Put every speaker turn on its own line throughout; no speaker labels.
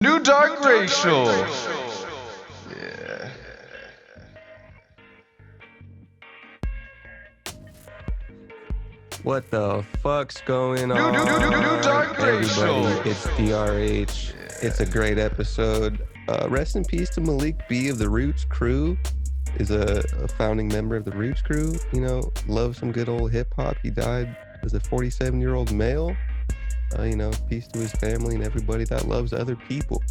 New Dark Racial. Yeah.
What the fuck's going
New
on,
Dark Racial.
everybody? It's DRH. It's a great episode. Rest in peace to Malik B of the Roots crew. Is a founding member of the Roots crew. You know, loves some good old hip hop. He died as a 47-year-old male. Peace to his family and everybody that loves other people.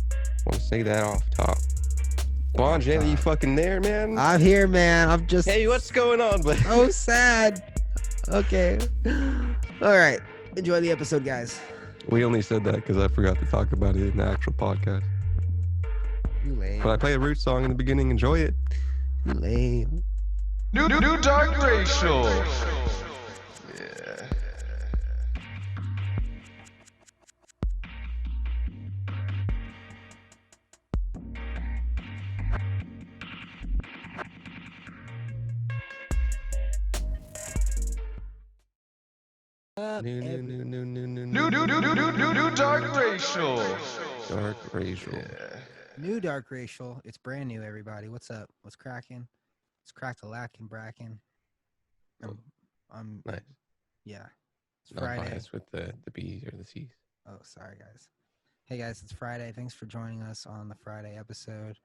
Want to say that off top. Bon, Jan, are you fucking there, man?
I'm here, man. I'm just
Hey, what's going on, buddy?
so sad. Okay. All right. Enjoy the episode, guys.
We only said that because I forgot to talk about it in the actual podcast.
You lame.
But I play a Roots song in the beginning. Enjoy it.
You lame.
New Dark Racial. Yeah. New Dark Racial.
Dark racial.
Yeah.
New Dark Racial. It's brand new, everybody. What's up? What's cracking? It's cracked a lacking bracken.
Nice.
Yeah. It's
Not
Friday.
biased with the B's or the C's.
Oh, sorry, guys. Hey, guys. It's Friday. Thanks for joining us on the Friday episode.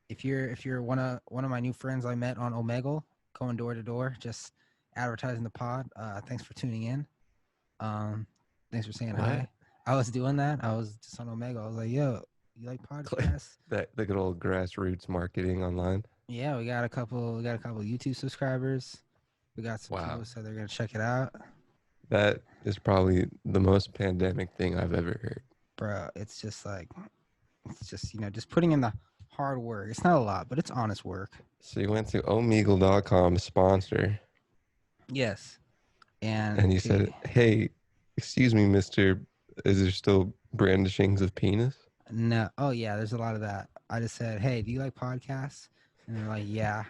If you're one of my new friends I met on Omegle, going door to door, just advertising the pod. Thanks for tuning in. Thanks for saying hi. I was doing that. I was just on Omegle. I was like, yo, you like podcasts?
The good old grassroots marketing online.
Yeah, we got a couple YouTube subscribers. We got some people, so they're gonna check it out.
That is probably the most pandemic thing I've ever heard.
Bro, it's just just putting in the hard work. It's not a lot, but it's honest work.
So you went to omegle.com sponsor.
Yes. And
you said, hey, excuse me, mister, is there still brandishings of penis?
No. Oh, yeah, there's a lot of that. I just said, hey, do you like podcasts? And they're like, yeah.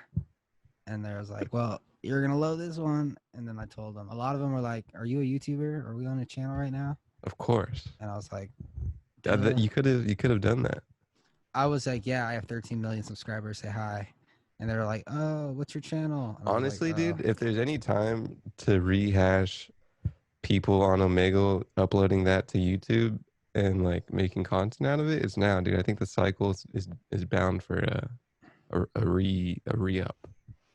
And they was like, well, you're going to love this one. And then I told them. A lot of them were like, are you a YouTuber? Are we on a channel right now?
Of course.
And I was like,
you could have done that.
I was like, yeah, I have 13 million subscribers. Say hi. And they were like, oh, what's your channel?
Honestly,
like,
dude, if there's any time to rehash people on Omegle uploading that to YouTube and like making content out of it, it's now, dude. I think the cycle is bound for a re-up.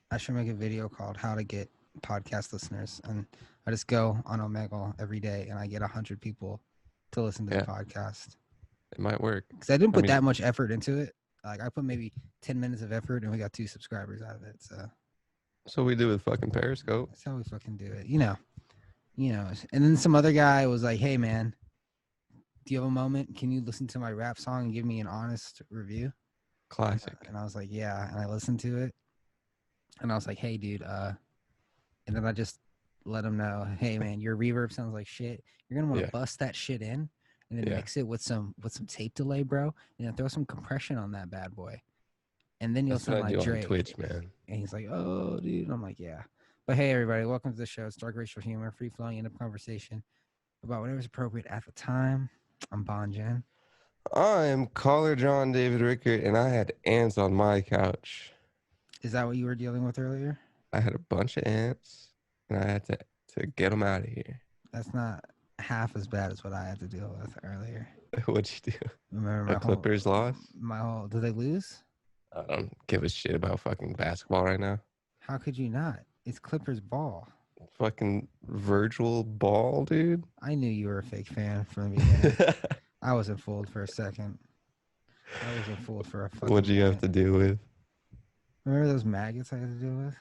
I should make a video called How to Get Podcast Listeners. And I just go on Omegle every day and I get 100 people to listen to the podcast.
It might work.
Because I didn't put that much effort into it. Like I put maybe 10 minutes of effort and we got 2 subscribers out of it.
So we do with fucking Periscope.
That's how we fucking do it. You know. And then some other guy was like, hey man, do you have a moment? Can you listen to my rap song and give me an honest review?
Classic.
And I was like, yeah. And I listened to it. And I was like, hey dude, and then I just let him know, hey man, your reverb sounds like shit. You're gonna want to bust that shit in. And then mix it with some tape delay, bro, and then throw some compression on that bad boy. And then you'll sound like Drake.
On Twitch, man.
And he's like, oh, dude. And I'm like, yeah. But hey, everybody, welcome to the show. It's Dark Racial Humor, free-flowing end-up conversation about whatever's appropriate at the time. I'm Bon Jen.
I'm caller John David Rickert, and I had ants on my couch.
Is that what you were dealing with earlier?
I had a bunch of ants, and I had to get them out of here.
That's not half as bad as what I had to deal with earlier.
What'd you do?
Remember my
Clippers lost?
Did they lose?
I don't give a shit about fucking basketball right now.
How could you not? It's Clippers ball.
Fucking virtual ball, dude.
I knew you were a fake fan from the beginning. I wasn't fooled for a second. I wasn't fooled for a fucking
What'd you have to deal with?
Remember those maggots I had to deal with?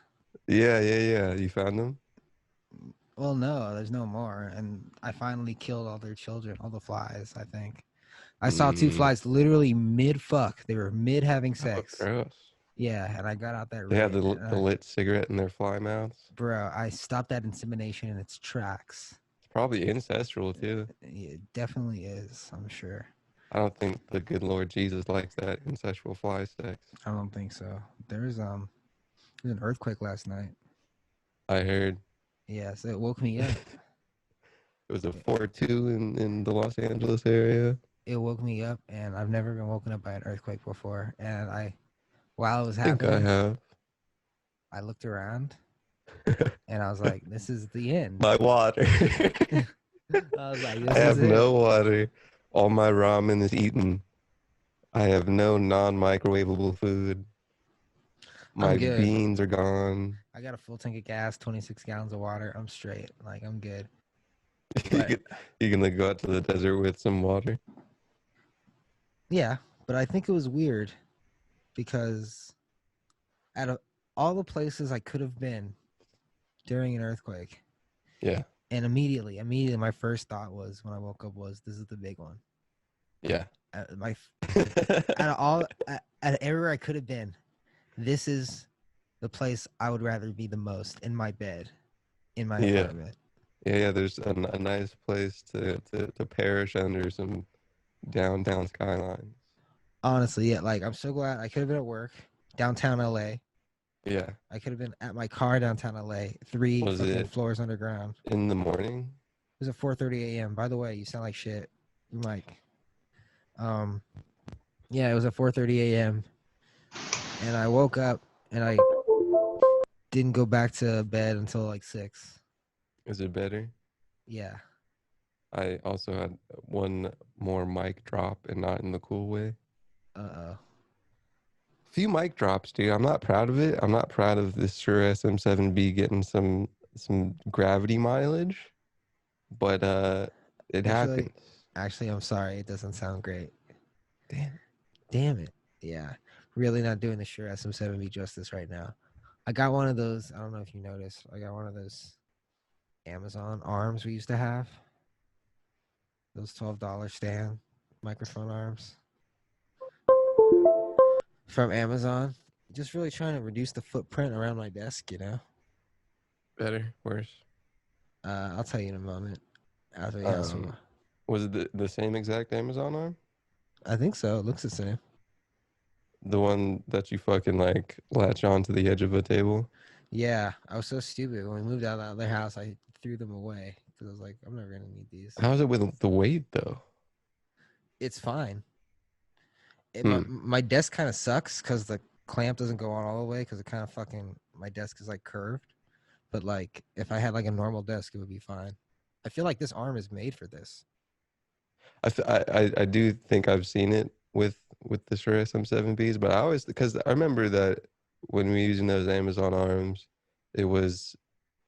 Yeah. You found them?
Well, no, there's no more. And I finally killed all their children, all the flies, I think. I saw 2 flies literally mid-fuck. They were mid-having sex.
Oh, gross.
Yeah, and I got out that.
They had the lit cigarette in their fly mouths.
Bro, I stopped that insemination in its tracks.
It's probably ancestral, too.
It definitely is, I'm sure.
I don't think the good Lord Jesus likes that ancestral fly sex.
I don't think so. There's an earthquake last night.
I heard.
Yeah, so it woke me up.
It was a 4.2 in the Los Angeles area.
It woke me up, and I've never been woken up by an earthquake before. And while it was
I think I
happening,
have.
I looked around, and I was like, "This is the end."
My water.
I was like,
I
"This is
have
it."
no water. All my ramen is eaten. I have no non-microwavable food.
I'm
My
good.
beans are gone.
I got a full tank of gas, 26 gallons of water. I'm straight. Like, I'm good. But
You can like go out to the desert with some water.
yeah, but I think it was weird because out of all the places I could have been during an earthquake,
Yeah.
and immediately, my first thought was when I woke up was, "This is the big one."
Yeah.
My out of all, out of everywhere I could have been, this is the place I would rather be the most, in my bed, in my
Yeah.
apartment.
Yeah. There's a nice place to perish under some downtown skylines.
Honestly, yeah. Like, I'm so glad I could have been at work downtown LA.
Yeah.
I could have been at my car downtown LA, 3
Was
fucking
it
floors underground.
in the morning?
It was at 4:30 a.m. By the way, you sound like shit, Mike. Yeah, it was at 4:30 a.m. and I woke up and I didn't go back to bed until like 6.
Is it better?
Yeah.
I also had one more mic drop, and not in the cool way.
Uh-oh.
Few mic drops, dude. I'm not proud of it. I'm not proud of this Shure SM7B getting some gravity mileage, but it happens.
Actually, I'm sorry. It doesn't sound great.
Damn.
Damn it. Yeah. Really not doing the Shure SM7B justice right now. I got one of those. I don't know if you noticed. I got one of those Amazon arms we used to have. Those $12 stand microphone arms from Amazon. Just really trying to reduce the footprint around my desk, you know?
Better? Worse?
I'll tell you in a moment. After you ask me.
Was it the same exact Amazon arm?
I think so. It looks the same.
The one that you fucking like latch on to the edge of a table?
Yeah, I was so stupid. When we moved out of their house, I threw them away because I was like, I'm never going to need these.
How's it with the weight though?
It's fine.
Hmm.
My desk kind of sucks because the clamp doesn't go on all the way because it kind of my desk is like curved. But like if I had like a normal desk, it would be fine. I feel like this arm is made for this.
I do think I've seen it with the Shure SM7Bs, but I always, because I remember that when we were using those Amazon arms, it was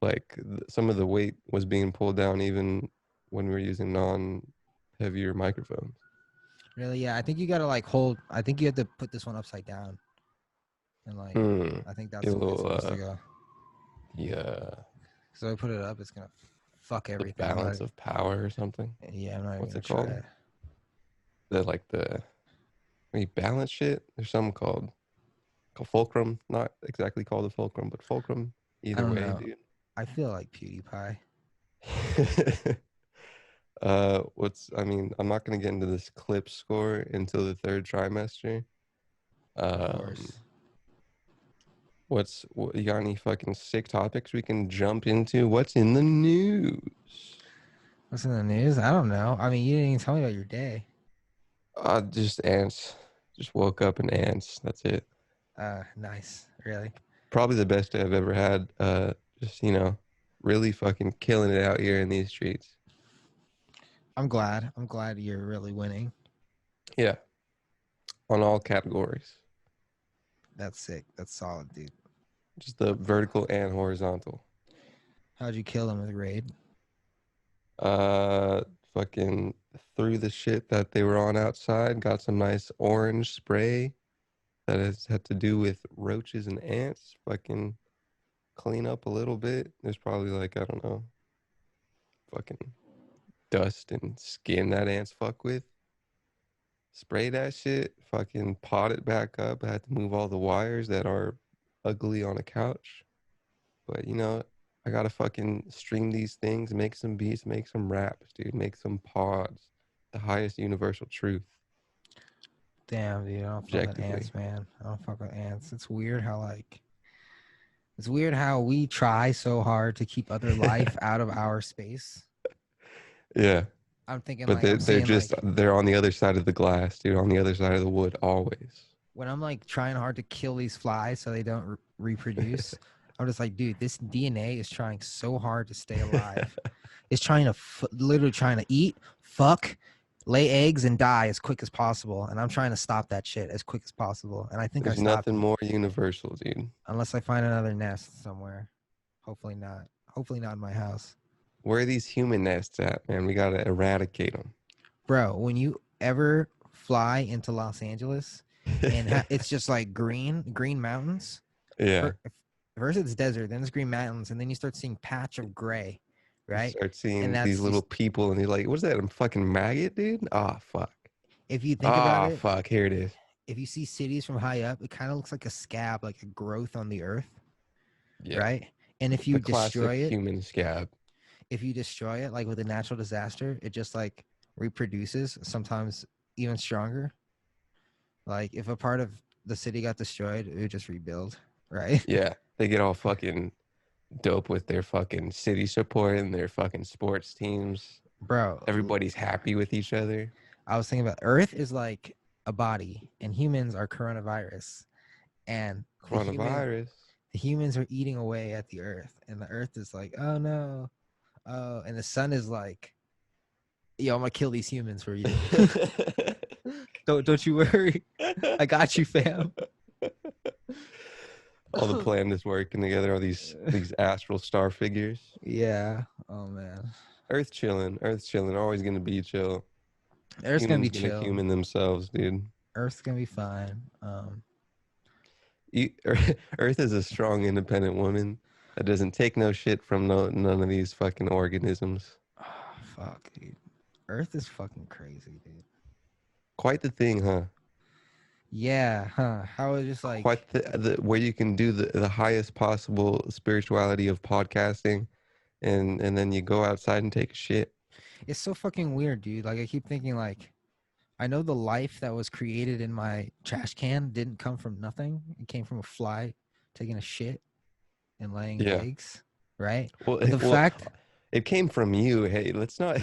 like some of the weight was being pulled down even when we were using non-heavier microphones.
Really? Yeah. I think you gotta like hold. I think you have to put this one upside down, and like I think that's
Get
the
a
way it's
little,
supposed to go.
yeah,
So I put it up. It's gonna fuck
the
everything.
balance of power or something.
Yeah, I'm not
What's
even
it
gonna
called?
try it.
When you balance shit, there's something called fulcrum. Not exactly called a fulcrum, but fulcrum.
I
Either
don't
way,
know.
dude.
I feel like PewDiePie.
I mean, I'm not gonna get into this clip score until the third trimester.
Of course.
You got any fucking sick topics we can jump into? What's in the news?
What's in the news? I don't know. I mean, you didn't even tell me about your day.
Just ants. Just woke up and ants. That's it.
Nice. Really?
Probably the best day I've ever had. Just really fucking killing it out here in these streets.
I'm glad. I'm glad you're really winning.
Yeah. On all categories.
That's sick. That's solid, dude.
Just the vertical and horizontal.
How'd you kill him with raid?
Fucking threw the shit that they were on outside. Got some nice orange spray that had to do with roaches and ants. Fucking clean up a little bit. There's probably like, I don't know, fucking dust and skin that ants fuck with. Spray that shit, fucking pot it back up. I had to move all the wires that are ugly on a couch. But I gotta fucking string these things, make some beats, make some raps, dude, make some pods. The highest universal truth.
Damn, dude. I don't fuck with ants, man. I don't fuck with ants. It's weird how we try so hard to keep other life out of our space.
Yeah.
I'm thinking
But
like I'm
they're
seeing
just
like
they're on the other side of the glass, dude. On the other side of the wood, always.
when I'm like trying hard to kill these flies so they don't reproduce. I'm just like, dude, this DNA is trying so hard to stay alive. It's trying to literally trying to eat, fuck, lay eggs, and die as quick as possible. And I'm trying to stop that shit as quick as possible. And I think I
There's
stopped
nothing
it.
more universal, dude.
Unless I find another nest somewhere. Hopefully not. Hopefully not in my house.
Where are these human nests at, man? We gotta eradicate them.
Bro, when you ever fly into Los Angeles and it's just like green mountains.
Yeah.
First it's desert, then it's green mountains, and then you start seeing patch of gray, right?
You start seeing
And
these
that's
little
just,
people, and you're like, "What's that? I'm fucking maggot, dude." Ah, fuck.
if you think about it,
Fuck. Here it is.
if you see cities from high up, it kind of looks like a scab, like a growth on the earth,
Yeah.
right? And if you
The classic
destroy it,
human scab.
like with a natural disaster, it just like reproduces, sometimes even stronger. Like if a part of the city got destroyed, it would just rebuild, right?
Yeah. They get all fucking dope with their fucking city support and their fucking sports teams.
Bro,
Everybody's happy with each other.
I was thinking about Earth is like a body, and humans are coronavirus, and
Coronavirus.
the humans are eating away at the Earth, and the Earth is like, oh no, oh, and the sun is like, yo, I'm gonna kill these humans for you. Don't you worry, I got you, fam.
All the planets working together, all these astral star figures.
Yeah. Oh man.
Earth chilling, always gonna be chill.
Earth's gonna be chill.
Human themselves, dude.
Earth's gonna be fine.
Earth is a strong, independent woman that doesn't take no shit from none of these fucking organisms.
Oh, fuck, dude. Earth is fucking crazy, dude.
Quite the thing, huh?
Yeah, huh? How is just like
Quite where you can do the highest possible spirituality of podcasting, and then you go outside and take a shit.
It's so fucking weird, dude. Like I keep thinking, like, I know the life that was created in my trash can didn't come from nothing. It came from a fly taking a shit and laying eggs, right?
Well,
but the fact
it came from you. Hey, let's not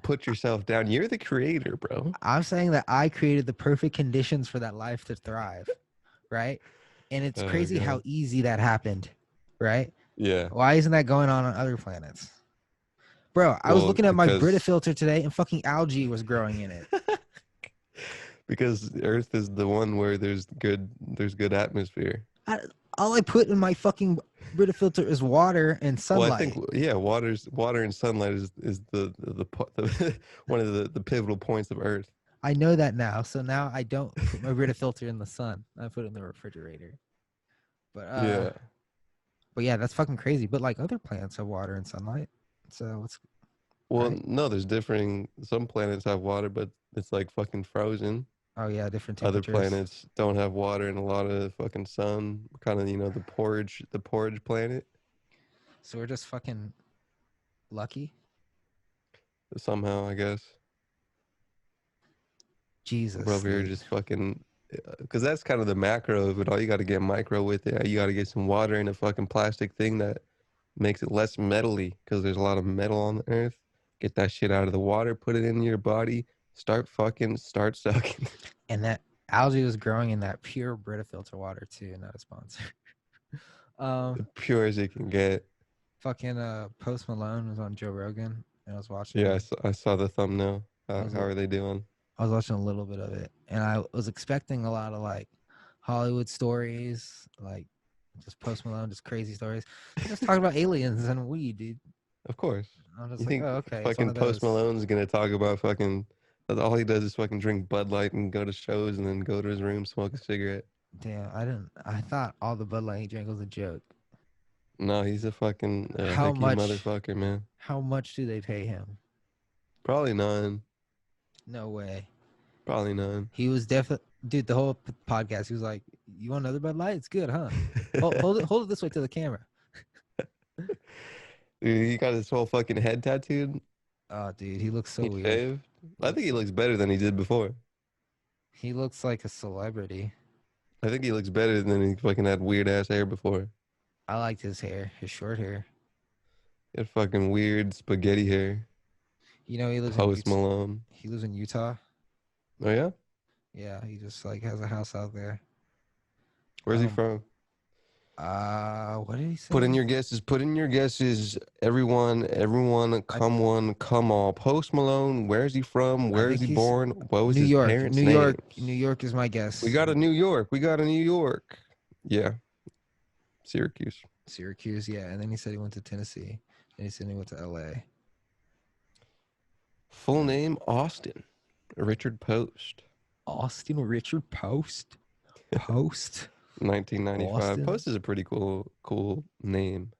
put yourself down. You're the creator, bro.
I'm saying that I created the perfect conditions for that life to thrive, right? And it's crazy how easy that happened, right?
Yeah.
Why isn't that going on other planets? Bro, I was looking at my Brita filter today and fucking algae was growing in it.
Because Earth is the one where there's good atmosphere.
All I put in my fucking Brita filter is water and sunlight.
Well, I think water and sunlight is the one of the pivotal points of Earth.
I know that now, so now I don't put my Brita filter in the sun. I put it in the refrigerator. But yeah, that's fucking crazy. But like other planets have water and sunlight. So it's
no, there's differing. Some planets have water, but it's like fucking frozen.
Oh yeah, different
Other
temperatures.
planets don't have water and a lot of fucking sun. Kind of, the porridge planet.
So we're just fucking lucky.
Somehow, I guess.
Jesus.
We're over here just fucking, because that's kind of the macro of it all. You got to get micro with it. You got to get some water in a fucking plastic thing that makes it less metally, because there's a lot of metal on the earth. Get that shit out of the water, put it in your body, start sucking.
And that algae was growing in that pure Brita filter water too, not a sponsor.
Pure as it can get.
Fucking Post Malone was on Joe Rogan and I was watching.
Yeah, I saw the thumbnail. How are they doing?
I was watching a little bit of it, and I was expecting a lot of like Hollywood stories, like just Post Malone, just crazy stories. Just talking about aliens and weed, dude.
Of course.
I'm just
You
like,
think
oh, okay.
fucking Post Malone's gonna talk about fucking? All he does is fucking drink Bud Light and go to shows and then go to his room, smoke a cigarette.
Damn, I thought all the Bud Light he drank was a joke.
No, he's a fucking
How much
motherfucker, man.
How much do they pay him?
Probably none.
No way.
Probably none.
He was definitely, dude. The whole podcast, he was like, "You want another Bud Light? It's good, huh? hold it this way to the camera."
Dude, he got his whole fucking head tattooed.
Oh, dude, he looks so weird.
Shaved. I think he looks better than he did before.
He looks like a celebrity.
I think he looks better than he fucking had weird ass hair before.
I liked his hair, his short hair.
He had fucking weird spaghetti hair.
You know, he lives in
Post
Utah.
Malone.
He lives in Utah.
Oh yeah.
Yeah, he just like has a house out there.
Where's he from?
What did he say?
Put in your guesses. Put in your guesses. Everyone, come one, come all. Post Malone. Where's he from?
I
Where is
think
he
he's
born? What was
New
his
York.
parents'
New York.
names?
New York is my guess.
We got a New York. Yeah, Syracuse.
Syracuse, yeah. And then he said he went to Tennessee. And he said he went to LA.
Full name Austin Richard Post.
Austin Richard Post. Post.
1995.
Austin?
Post is a pretty cool name.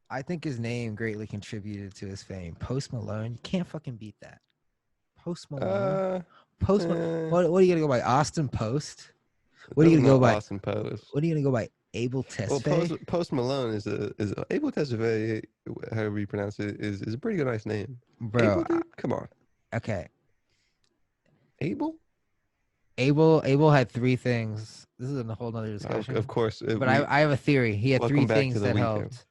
I think his name greatly contributed to his fame. Post Malone. You can't fucking beat that. Post Malone. What are you gonna go by? Austin Post? What are you gonna go by?
Austin Post.
What are you gonna go by? Abel Tesfaye?
Well, Post Malone is Abel Tesfaye, however you pronounce it, is a pretty good nice name.
Bro,
Abel, dude? Come on.
Okay.
Abel
had three things. This is a whole nother discussion.
Of course.
But I have a theory. He had three things that
weekend.
helped.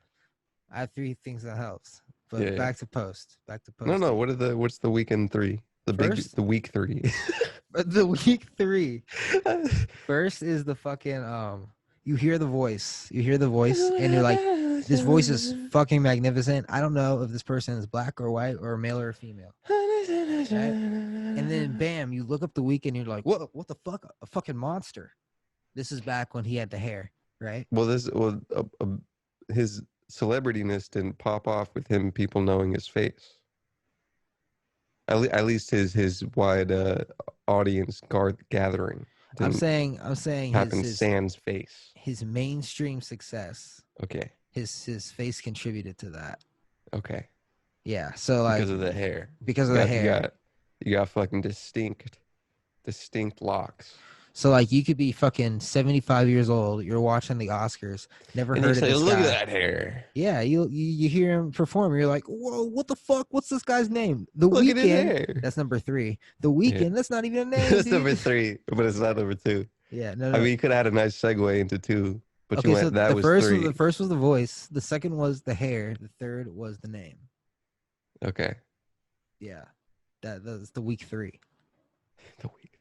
I have three things that helped. But back to Post.
No. What's the weekend three? The week three.
The week three. First is the fucking you hear the voice. You hear the voice and you're like, this voice is fucking magnificent. I don't know if this person is black or white or male or female. Right? And then bam, you look up the week and you're like, what the fuck? A fucking monster. This is back when he had the hair, right?
Well, his celebrityness didn't pop off with him, people knowing his face. At least his wide audience gathering.
I'm saying
happened sans face.
His mainstream success.
Okay.
His face contributed to that.
Okay.
Yeah. So like
because of the hair. You got fucking distinct locks.
So like you could be fucking 75 years old, you're watching the Oscars, never heard of this
Look
guy.
at that hair.
Yeah, you hear him perform, you're like, whoa, what the fuck? What's this guy's name? The
Look at his
Weeknd.
hair.
That's number 3. The Weeknd. That's not even a name.
That's
dude.
number 3, but it's not number 2.
Yeah, no.
I mean, you could have had a nice segue into 2, but
okay,
you went.
So
that
the
was
first
3.
The first was the voice. The second was the hair. The third was the name.
Okay.
Yeah, that's the week 3.
The week.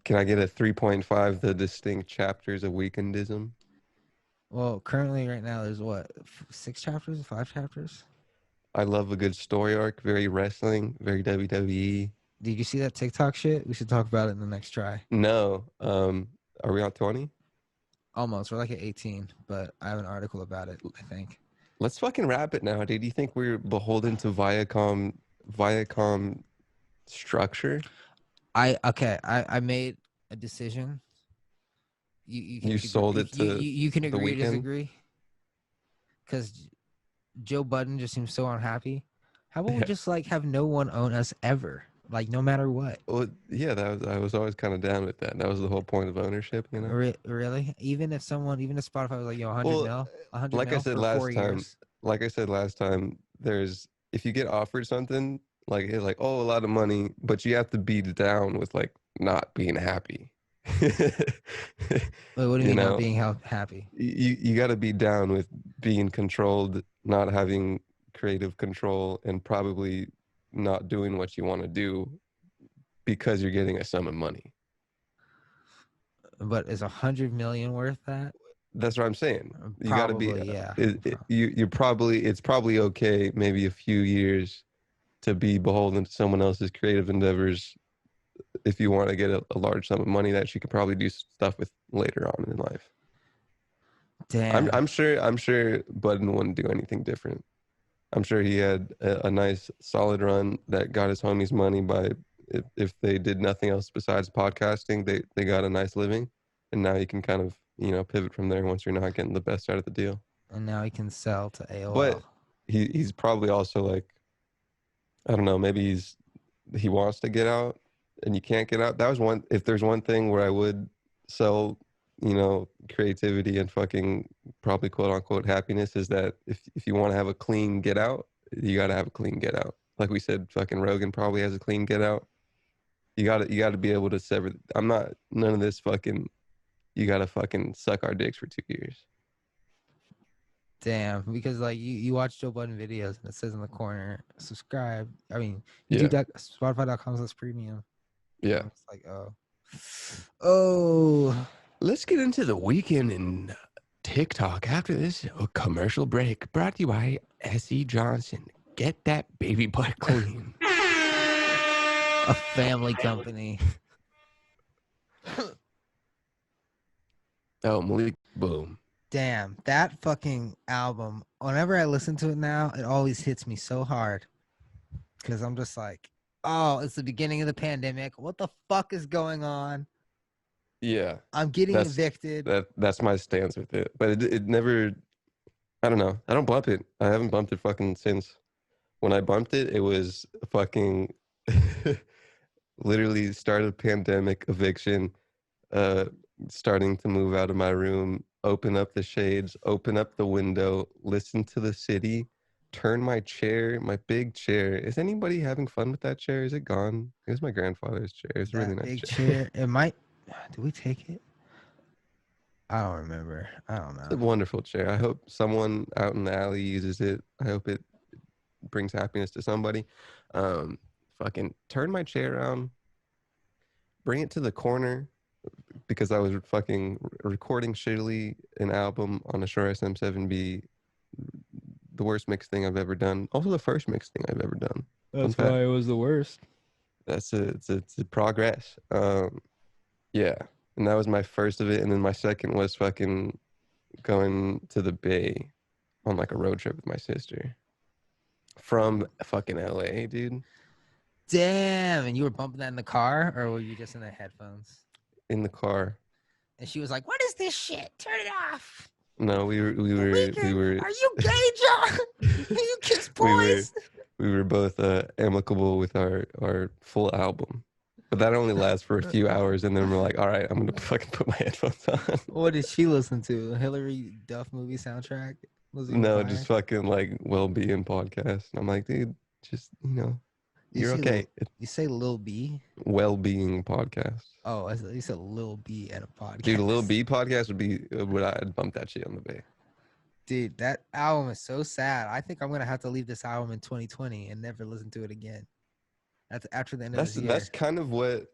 Can I get a 3.5? The distinct chapters of Weekendism.
Well, currently, right now, there's what 6 chapters, 5 chapters.
I love a good story arc. Very wrestling. Very WWE.
Did you see that TikTok shit? We should talk about it in the next try.
No. Are we on 20?
Almost. We're like at 18, but I have an article about it, I think.
Let's fucking wrap it now, dude. Do you think we're beholden to Viacom structure?
I made a decision.
You sold it to
you can agree or
Weeknd?
disagree. Because Joe Budden just seems so unhappy. How about we just like have no one own us ever? Like no matter what.
Well, yeah, I was always kind of down with that. That was the whole point of ownership, you know.
Really? Even if Spotify was like, yo, 100
like
mil
I said
for
last
4
time,
years.
like I said last time, if you get offered something like it's like, oh, a lot of money, but you have to be down with like not being happy.
Wait, what do you mean not being happy?
You got to be down with being controlled, not having creative control, and probably not doing what you want to do because you're getting a sum of money.
But is 100 million worth that?
That's what I'm saying. You got to be.
Yeah.
It's probably okay. Maybe a few years to be beholden to someone else's creative endeavors if you want to get a large sum of money that you could probably do stuff with later on in life.
Damn.
I'm sure Budden wouldn't do anything different. I'm sure he had a nice solid run that got his homies money by if they did nothing else besides podcasting, they got a nice living, and now you can kind of pivot from there once you're not getting the best out of the deal.
And now he can sell to AOL.
But he's probably also like, I don't know, maybe he wants to get out and you can't get out. That was one. If there's one thing where I would sell, creativity and fucking probably quote unquote happiness, is that if you want to have a clean get out, you got to have a clean get out. Like we said, fucking Rogan probably has a clean get out. You got to be able to sever. None of this fucking, you got to fucking suck our dicks for 2 years.
Damn, because like you watch Joe Budden videos and it says in the corner, subscribe. I mean, you
Yeah.
do Spotify.com/premium.
Yeah.
It's like, oh,
Let's get into the weekend in TikTok after this commercial break. Brought to you by S.E. Johnson. Get that baby butt clean.
a family company.
Oh, Malik, boom.
Damn, that fucking album. Whenever I listen to it now, it always hits me so hard because I'm just like, oh, it's the beginning of the pandemic. What the fuck is going on?
Yeah,
I'm getting evicted.
That's my stance with it. But it never. I don't know. I don't bump it. I haven't bumped it fucking since. When I bumped it, it was fucking literally start of pandemic, eviction, starting to move out of my room, open up the shades, open up the window, listen to the city, turn my chair, my big chair. Is anybody having fun with that chair? Is it gone? It was my grandfather's chair. It's a really nice
big
chair.
It might. Did we take it? I don't remember. I don't know.
It's a wonderful chair. I hope someone out in the alley uses it. I hope it brings happiness to somebody. Fucking turn my chair around, bring it to the corner, because I was fucking recording shittily an album on a Shure SM7B. The worst mix thing I've ever done. Also the first mix thing I've ever done.
That's why it was the worst.
It's a progress. Yeah. And that was my first of it. And then my second was fucking going to the Bay on like a road trip with my sister from fucking LA, dude.
Damn. And you were bumping that in the car, or were you just in the headphones?
In the car.
And she was like, "What is this shit? Turn it off."
No, we were.
Are you gay, John? You kiss boys?
We were both amicable with our full album, but that only lasts for a few hours, and then we're like, all right, I'm gonna fucking put my headphones on.
What did she listen to? Hillary Duff movie soundtrack?
No, just fucking like well-being podcast. And I'm like, dude, just you're okay.
You say Lil B?
Well-being podcast.
Oh, you said Lil B at a podcast.
Dude, a Lil B podcast would I'd bump that shit on the Bay.
Dude, that album is so sad. I think I'm gonna have to leave this album in 2020 and never listen to it again. That's after the end of this year. That's
kind of what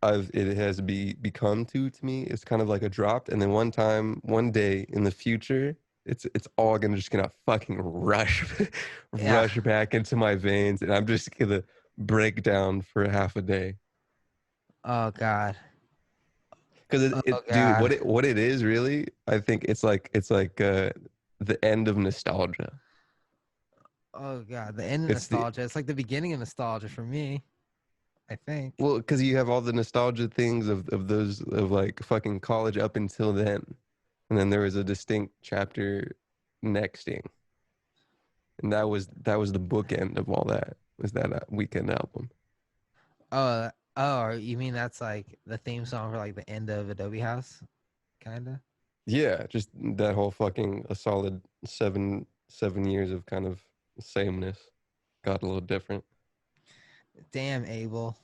it has become to me. It's kind of like a drop, and then one day in the future, it's all gonna fucking rush back into my veins, and I'm just gonna break down for half a day.
Oh God.
Because dude, what it is really, I think it's like the end of nostalgia.
Oh God, the end of nostalgia. It's like the beginning of nostalgia for me, I think.
Well, because you have all the nostalgia things of those of like fucking college up until then, and then there was a distinct chapter nexting, and that was the bookend of all that. Was that weekend album?
Oh, you mean that's like the theme song for like the end of Adobe House, kinda?
Yeah, just that whole fucking a solid 7 years of kind of sameness. Got a little different.
Damn, Abel.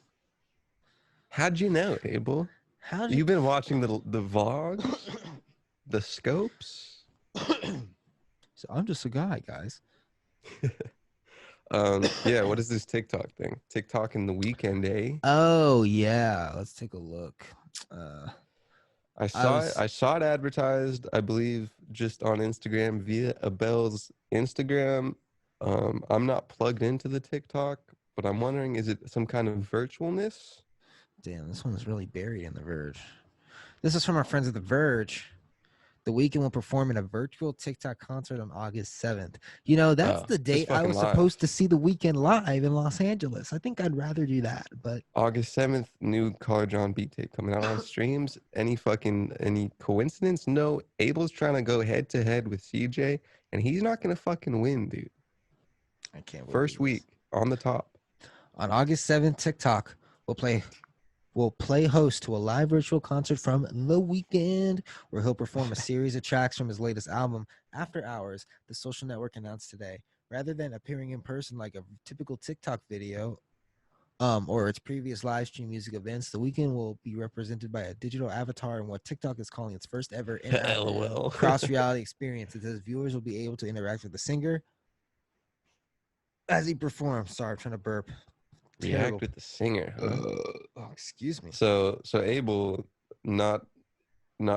How'd you know, Abel? You've been watching the vlogs, the scopes.
So I'm just a guy, guys.
Yeah, what is this TikTok thing? TikTok in the weekend, eh?
Oh yeah, let's take a look.
I saw it advertised, I believe, just on Instagram via Abel's Instagram. I'm not plugged into the TikTok, but I'm wondering, is it some kind of virtualness?
Damn, this one's really buried in The Verge. This is from our friends at The Verge. The Weeknd will perform in a virtual TikTok concert on August 7th. You know, that's the date I was supposed to see The Weeknd live in Los Angeles. I think I'd rather do that, but
August 7th, new College on Beat tape coming out on streams. Any coincidence? No. Abel's trying to go head to head with CJ, and he's not gonna fucking win, dude.
I can't wait.
First week on the top.
On August 7th, TikTok will play host to a live virtual concert from The Weeknd, where he'll perform a series of tracks from his latest album, After Hours, the social network announced today. Rather than appearing in person like a typical TikTok video, or its previous live stream music events. The weekend will be represented by a digital avatar in what TikTok is calling its first ever in-app
LOL.
cross-reality experience. It says viewers will be able to interact with the singer as he performs. Sorry, I'm trying to burp.
React
Terrible.
with the singer, huh?
Oh, excuse me.
So Abel not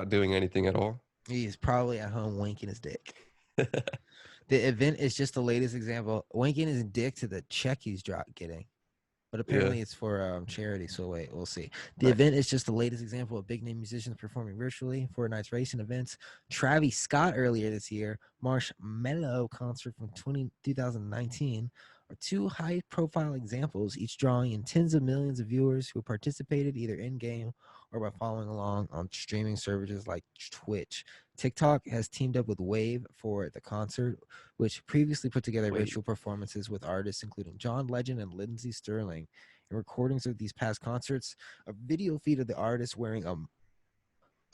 doing anything at all.
He's probably at home winking his dick. The event is just the latest example. Winking his dick to the check he's getting. But apparently it's for charity, so wait, we'll see. The event is just the latest example of big-name musicians performing virtually. Fortnite's racing events. Travis Scott earlier this year, Marshmello concert from 2019 are two high-profile examples, each drawing in tens of millions of viewers who participated either in-game or by following along on streaming services like Twitch. TikTok has teamed up with Wave for the concert, which previously put together virtual performances with artists including John Legend and Lindsey Sterling. In recordings of these past concerts, a video feed of the artist wearing a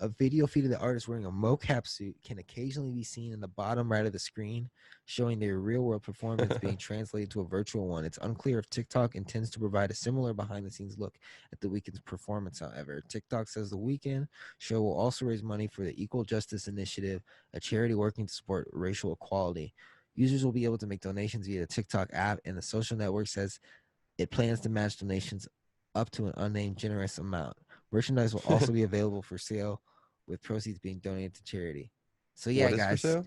mocap suit can occasionally be seen in the bottom right of the screen, showing their real-world performance being translated to a virtual one. It's unclear if TikTok intends to provide a similar behind-the-scenes look at the weekend's performance, however. TikTok says the weekend show will also raise money for the Equal Justice Initiative, a charity working to support racial equality. Users will be able to make donations via the TikTok app, and the social network says it plans to match donations up to an unnamed generous amount. Merchandise will also be available for sale, with proceeds being donated to charity. So yeah,
what is
guys,
for sale?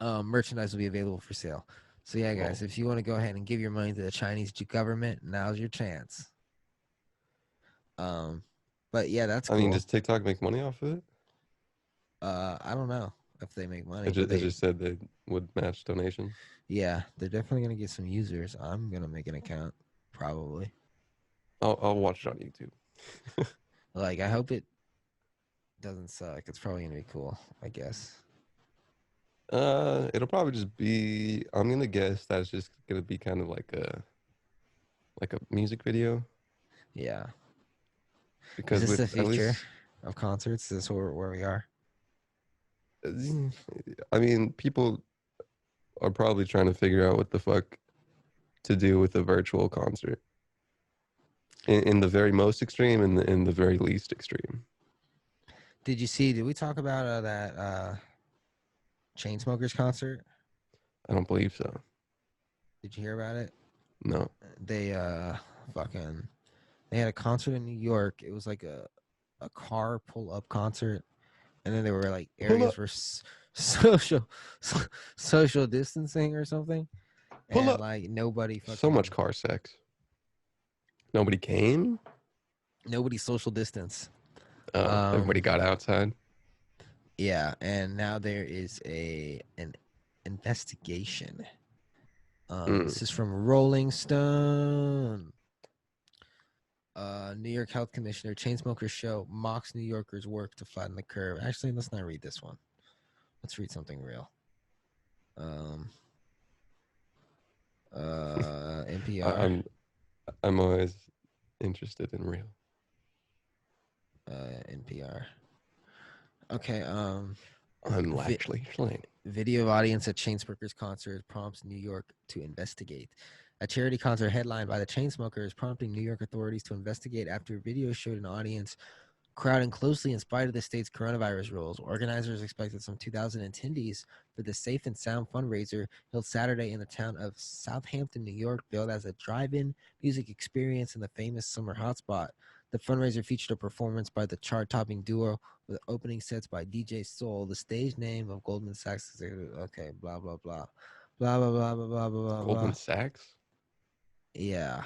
merchandise will be available for sale. So yeah, guys, if you want to go ahead and give your money to the Chinese government, now's your chance. But yeah, that's cool.
I mean, does TikTok make money off of it?
I don't know if they make money.
They just said they would match donations.
Yeah, they're definitely gonna get some users. I'm gonna make an account, probably.
I'll watch it on YouTube.
Like, I hope it doesn't suck. It's probably gonna be cool, I guess.
It'll probably just be. I'm gonna guess that it's just gonna be kind of like a music video.
Yeah.
Because
is this the future of concerts? Is this where we are?
I mean, people are probably trying to figure out what the fuck to do with a virtual concert. In the very most extreme and in the very least extreme.
Did we talk about that Chainsmokers concert?
I don't believe so.
Did you hear about it?
No.
They they had a concert in New York. It was like a car pull-up concert, and then there were like areas for social distancing or something.
Pull
and
up.
Like nobody fucking,
so much car sex. Nobody came.
Nobody social distance.
Everybody got outside.
Yeah, and now there is an investigation. This is from Rolling Stone. New York Health Commissioner, Chainsmokers show mocks New Yorkers' work to flatten the curve. Actually, let's not read this one. Let's read something real. NPR.
I'm always interested in real.
NPR. Okay.
I'm actually playing.
Video of audience at Chainsmokers concert prompts New York to investigate. A charity concert headlined by the Chainsmokers prompting New York authorities to investigate after video showed an audience crowding closely in spite of the state's coronavirus rules. Organizers expected some 2,000 attendees for the Safe and Sound fundraiser held Saturday in the town of Southampton, New York, billed as a drive-in music experience in the famous summer hotspot. The fundraiser featured a performance by the chart-topping duo with opening sets by DJ Soul, the stage name of Goldman Sachs. Okay, blah, blah, blah. Blah, blah, blah, blah, blah, blah,
Goldman
blah.
Sachs?
Yeah.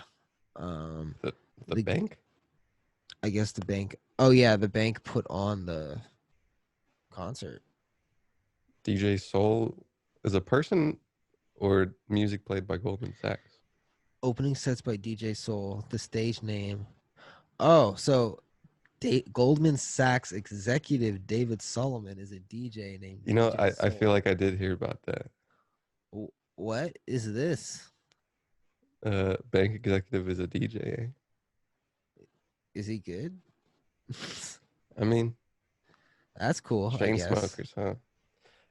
The bank?
I guess the bank. Oh, yeah, the bank put on the concert.
DJ Soul is a person or music played by Goldman Sachs?
Opening sets by DJ Soul, the stage name. Oh, so Goldman Sachs executive David Solomon is a DJ named
You know,
DJ
I
Soul.
feel like I did hear about that.
What is this?
Bank executive is a DJ.
Is he good?
I mean,
that's cool.
Chainsmokers, huh?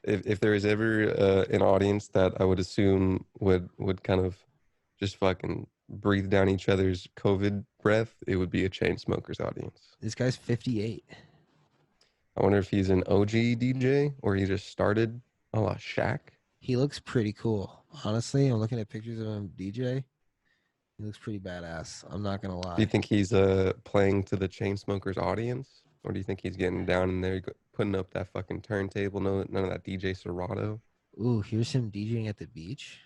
If there is ever an audience that I would assume would kind of just fucking breathe down each other's COVID breath, it would be a chain smokers audience.
This guy's 58.
I wonder if he's an OG DJ or he just started a la Shaq.
He looks pretty cool. Honestly, I'm looking at pictures of him DJ. He looks pretty badass. I'm not gonna lie.
Do you think he's playing to the chain smokers audience, or do you think he's getting down in there, putting up that fucking turntable? No, none of that DJ Serato.
Ooh, here's him DJing at the beach.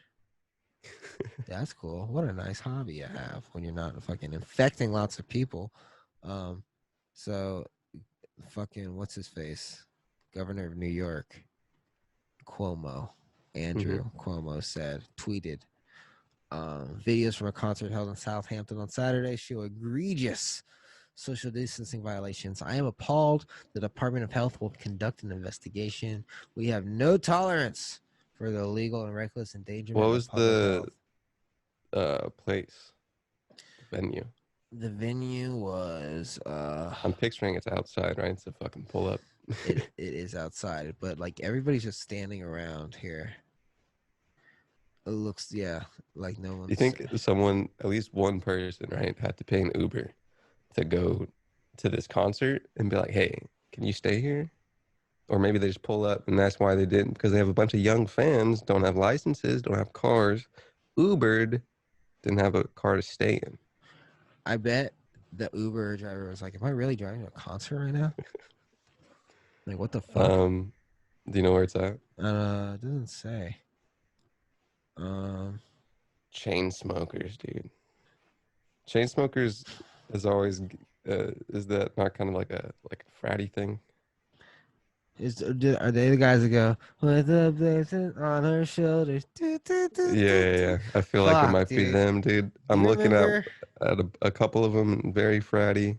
That's cool. What a nice hobby you have when you're not fucking infecting lots of people. So fucking what's his face? Governor of New York, Cuomo, Andrew Cuomo tweeted, videos from a concert held in Southampton on Saturday show egregious social distancing violations. I am appalled. The Department of Health will conduct an investigation. We have no tolerance for the illegal and reckless endangerment.
What was the place, venue?
The venue was
I'm picturing it's outside, right? It's a fucking pull up.
it is outside, but like everybody's just standing around here. It looks, yeah, like no one's.
You think someone, at least one person, right, had to pay an Uber to go to this concert and be like, hey, can you stay here? Or maybe they just pull up and that's why they didn't, because they have a bunch of young fans, don't have licenses, don't have cars, Ubered, didn't have a car to stay in.
I bet the Uber driver was like, am I really driving to a concert right now? Like, what the fuck?
Do you know where it's at?
It doesn't say.
Chain smokers, dude. Chain smokers is always is that not kind of like a fratty thing?
Are they the guys that go with the blazing on her shoulders?
Yeah. I feel like it might be them, dude. I'm looking at a couple of them, very fratty.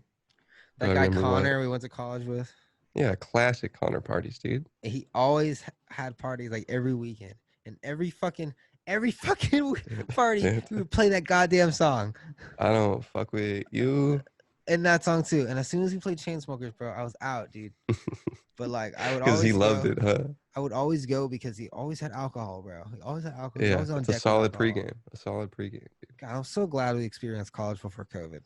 That guy Connor we went to college with.
Yeah, classic Connor parties, dude.
He always had parties like every weekend, and every fucking party we would play that goddamn song.
I don't fuck with you.
And that song too. And as soon as he played Chainsmokers, bro, I was out, dude. But like I would always
because he loved it, huh?
I would always go because he always had alcohol, bro. He always had alcohol.
Yeah, it's a solid pregame. A solid pregame. Dude.
God, I'm so glad we experienced college before COVID.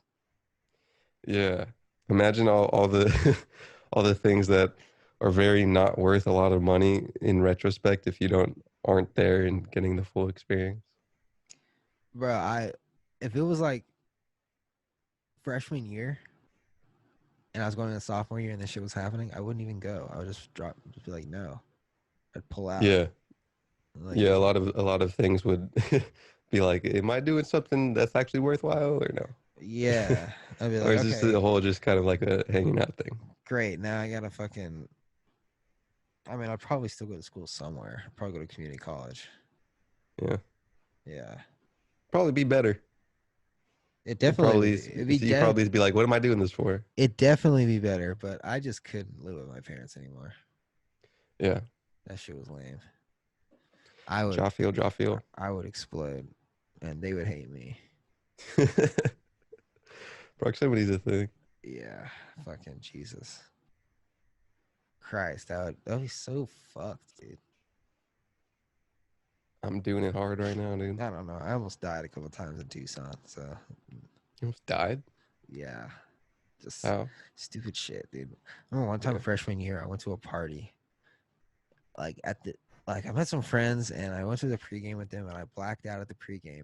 Yeah, imagine all the all the things that are very not worth a lot of money in retrospect if you aren't there and getting the full experience.
Bro, if it was like freshman year and I was going into sophomore year and this shit was happening, I wouldn't even go. I would just be like, no. I'd pull out.
Yeah.
Like,
yeah, a lot of things would be like, am I doing something that's actually worthwhile or no?
Yeah. I'd be like,
or is this the whole just kind of like a hanging out thing?
Great. Now I gotta fucking I'd probably still go to school somewhere. I'd probably go to community college.
Yeah.
Yeah.
Probably be better.
It definitely
you'd probably be like, what am I doing this for?
It'd definitely be better, but I just couldn't live with my parents anymore.
Yeah.
That shit was lame. I would
Jaffiel.
I would explode and they would hate me.
Proximity's a thing.
Yeah. Fucking Jesus Christ. That would be so fucked, dude.
I'm doing it hard right now, dude.
I don't know. I almost died a couple times in Tucson, so.
You almost died?
Yeah. Just
stupid
shit, dude. I remember one time freshman year, I went to a party. I met some friends and I went to the pregame with them and I blacked out at the pregame.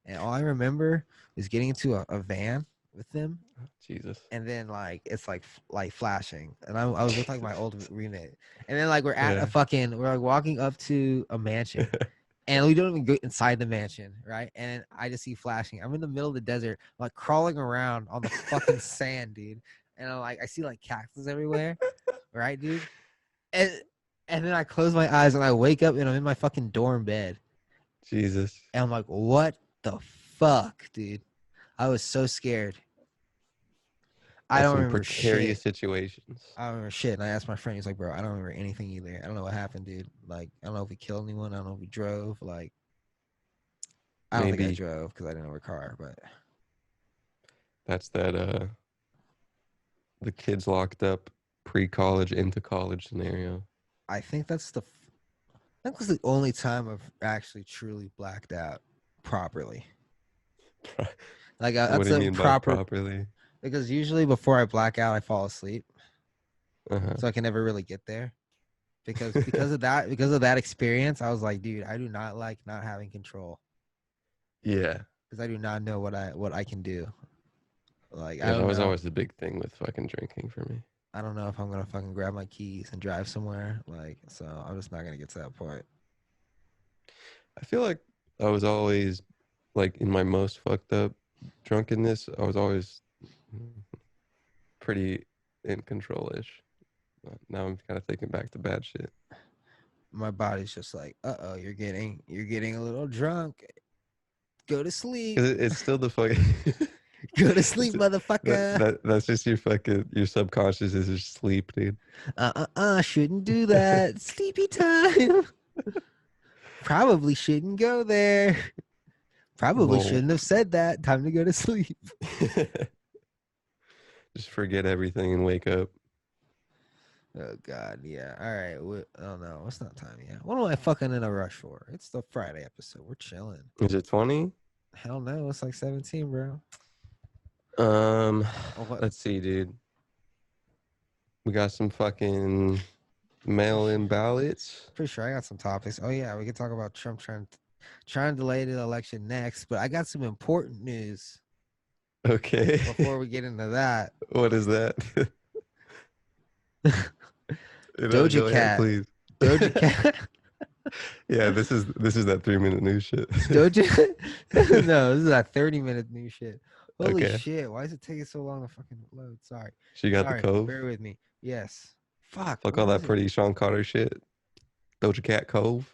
And all I remember was getting into a van with them.
Jesus.
And then it's like flashing. And I was with my old roommate. And then we're at we're walking up to a mansion. And we don't even go inside the mansion, right? And I just see flashing. I'm in the middle of the desert, crawling around on the fucking sand, dude. And I see cactus everywhere, right, dude? And then I close my eyes and I wake up and I'm in my fucking dorm bed.
Jesus.
And I'm like, what the fuck, dude? I was so scared. I don't remember
precarious
shit.
situations.
I don't remember shit. And I asked my friend, he's like, bro, I don't remember anything either. I don't know what happened, dude. I don't know if we killed anyone. I don't know if we drove. I don't think I drove because I didn't have a car, but.
That's that, the kids locked up pre-college into college scenario.
I think that was the only time I've actually truly blacked out properly. Like
What
that's
do you
a
mean by
proper.
properly?
Because usually before I black out, I fall asleep,
Uh-huh.
so I can never really get there. Because of that experience, I was like, dude, I do not like not having control
Yeah.
because I do not know what I can do. Like I
Yeah, that
don't
was
know.
always the big thing with fucking drinking for me.
I don't know if I'm gonna fucking grab my keys and drive somewhere. Like, so I'm just not gonna get to that point.
I feel like I was always like in my most fucked up drunkenness, I was always pretty in control-ish. Now I'm kind of thinking back to bad shit.
My body's just like, oh, you're getting a little drunk. Go to sleep.
'Cause it's still the fucking
Go to sleep,
it's,
motherfucker.
that's just your subconscious is just sleep, dude.
Shouldn't do that. Sleepy time. Probably shouldn't go there. Probably
Whoa.
shouldn't have said that. Time to go to sleep.
Just forget everything and wake up.
Oh God, yeah. All right. Oh no, it's not time yet. What am I fucking in a rush for? It's the Friday episode. We're chilling.
Is it 20?
Hell no, it's like 17, bro. What?
Let's see, dude. We got some fucking mail-in ballots.
Pretty sure I got some topics. Oh yeah, we could talk about Trump trying to delay the election next, but I got some important news
Okay.
before we get into that.
What is that?
Doja
Go ahead,
Cat.
please.
Doja Cat.
Yeah, this is that 3-minute news shit.
Doja. No, this is that 30-minute new shit. Holy
Okay.
shit! Why is it taking so long to fucking load? Sorry.
She got
Sorry.
the cove.
Bear with me. Yes. Fuck.
Fuck
what
all that
was it?
pretty Sean Carter shit. Doja Cat Cove.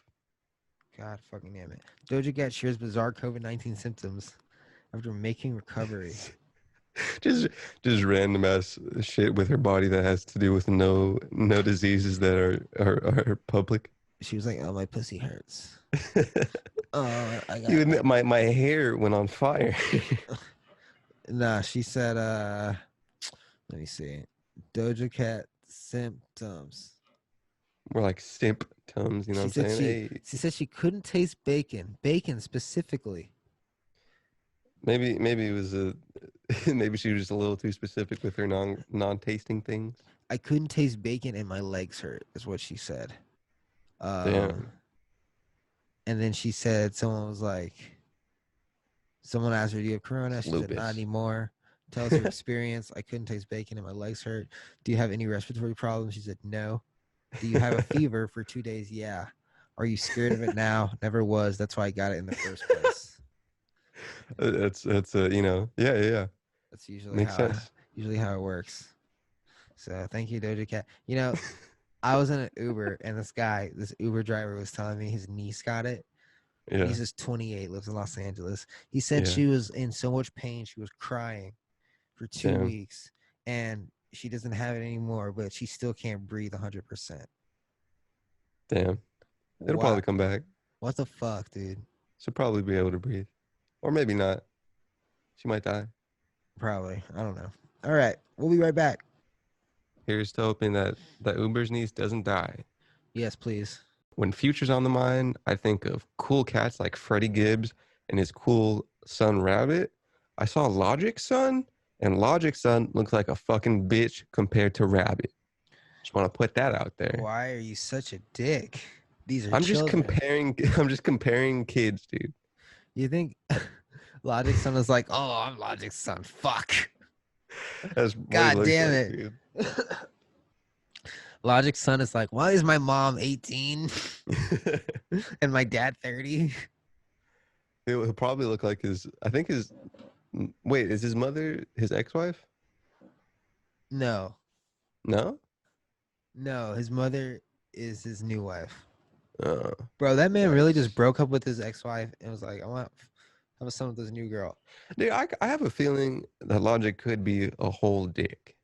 God fucking damn it. Doja Cat shares bizarre COVID-19 symptoms after making recovery.
just random ass shit with her body that has to do with no diseases that are public.
She was like, "Oh, my pussy hurts. I got
Dude, my hair went on fire.
Nah, she said, let me see. Doja Cat symptoms.
More like symptoms, you know what I'm saying?
She said she couldn't taste bacon. Bacon specifically.
Maybe it was maybe she was just a little too specific with her non-tasting things.
I couldn't taste bacon and my legs hurt, is what she said.
Damn.
And then she said someone asked her, "Do you have corona?" She said,
Lupus.
"Not anymore." Tell us your experience. I couldn't taste bacon and my legs hurt. Do you have any respiratory problems? She said, "No." Do you have a fever for 2 days? Yeah. Are you scared of it now? Never was. That's why I got it in the first place.
That's yeah.
That's usually
Makes sense.
how it works. So thank you, Doja Cat. You know, I was in an Uber and this Uber driver was telling me his niece got it.
Yeah.
Niece is 28, lives in Los Angeles. He said
Yeah.
she was in so much pain, she was crying for 2
Damn.
weeks, and she doesn't have it anymore, but she still can't breathe 100%.
Damn. It'll
Wow.
probably come back.
What the fuck, dude?
She'll probably be able to breathe. Or maybe not. She might die.
Probably. I don't know. All right. We'll be right back.
Here's to hoping that Uber's niece doesn't die.
Yes, please.
When Future's on the mind, I think of cool cats like Freddie Gibbs and his cool son Rabbit. I saw Logic's son, and Logic's son looks like a fucking bitch compared to Rabbit. Just want to put that out there.
Why are you such a dick? These are
I'm
children.
just comparing kids, dude.
You think Logic's son is like, "Oh, I'm Logic's son. Fuck."
That's what
God
looks
damn
like,
it.
dude.
Logic's son is like, "Why is my mom 18 and my dad 30?"
He'll probably look like wait, is his mother his ex-wife?
No,
No?
his mother is his new wife.
Oh.
Bro, that man really just broke up with his ex-wife and was like, "I want to have a son with this new girl."
Dude, I have a feeling that Logic could be a whole dick.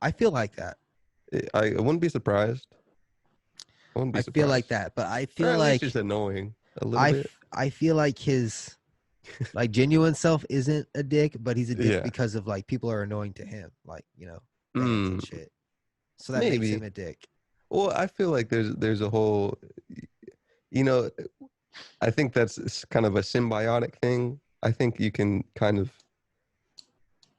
I feel like that.
I wouldn't be surprised.
I feel like that, but I
Or
feel
at least
like
just annoying a little bit.
I feel like his like genuine self isn't a dick, but he's a dick
Yeah.
because of like people are annoying to him, like, you know, fans and shit. So that makes
Maybe.
him a dick.
Well, I feel like there's a whole, I think that's kind of a symbiotic thing. I think you can kind of.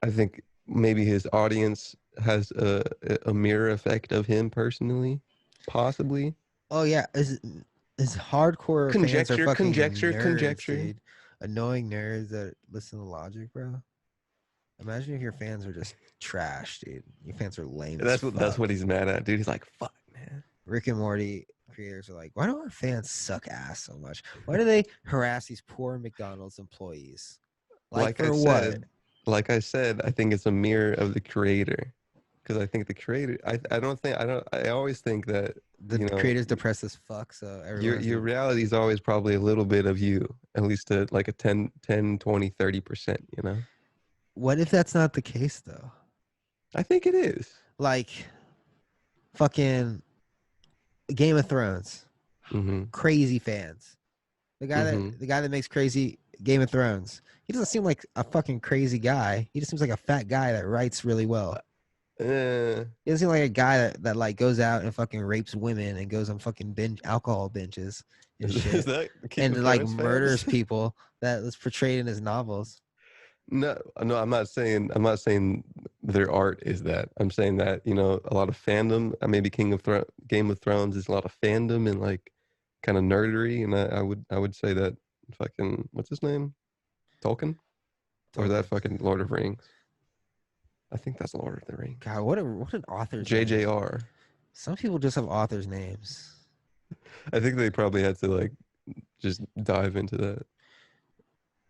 I think maybe his audience has a mirror effect of him personally, possibly.
Oh yeah, his hardcore fans are
Conjecture,
fucking
conjecture,
nerds,
conjecture.
dude. Annoying nerds that listen to Logic, bro. Imagine if your fans are just trash, dude. Your fans are lame as fuck.
That's what he's mad at, dude. He's like, fuck, man.
Rick and Morty creators are like, why do our fans suck ass so much? Why do they harass these poor McDonald's employees? Like for what?
Like I said, I think it's a mirror of the creator. Because I think the creator, I always think that,
The creator's depressed as fuck, so
your reality is always probably a little bit of you, at least like a 10, 20, 30%, you know?
What if that's not the case, though?
I think it is.
Like, fucking Game of Thrones.
Mm-hmm.
Crazy fans. The guy that makes crazy Game of Thrones. He doesn't seem like a fucking crazy guy. He just seems like a fat guy that writes really well. He doesn't seem like a guy that like goes out and fucking rapes women and goes on fucking alcohol binges and shit. And like murders people that was portrayed in his novels.
No, I'm not saying their art is that. I'm saying that, you know, a lot of fandom, maybe Game of Thrones is a lot of fandom and like kind of nerdery, and I would say that fucking, what's his name? Tolkien? Or is that fucking Lord of Rings? I think that's Lord of the Rings.
God, what an author's
JJR.
name. Some people just have authors' names.
I think they probably had to like just dive into that.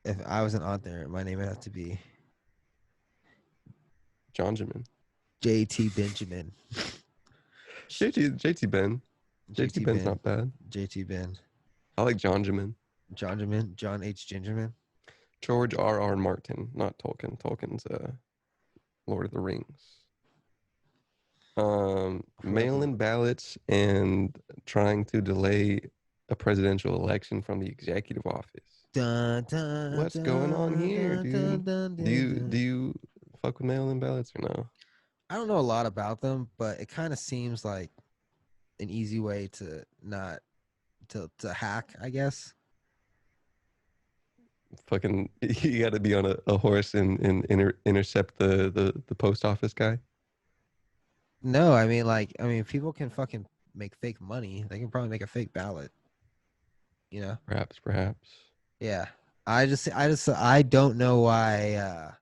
If I was an author, my name would have to be
Jonjamin.
JT Benjamin.
JT Ben. JT Ben's not bad.
JT Ben.
I like Jonjamin.
Jonjamin. John H. Gingerman.
George R.R. Martin, not Tolkien. Tolkien's Lord of the Rings. Mail-in ballots and trying to delay a presidential election from the executive office.
Dun, dun,
What's going on here, dude? Do you fuck with mail-in ballots or no?
I don't know a lot about them, but it kind of seems like an easy way to not to hack, I guess.
Fucking, you got to be on a horse and intercept the post office guy.
No, I mean, people can fucking make fake money. They can probably make a fake ballot. You know?
Perhaps.
Yeah. I don't know why.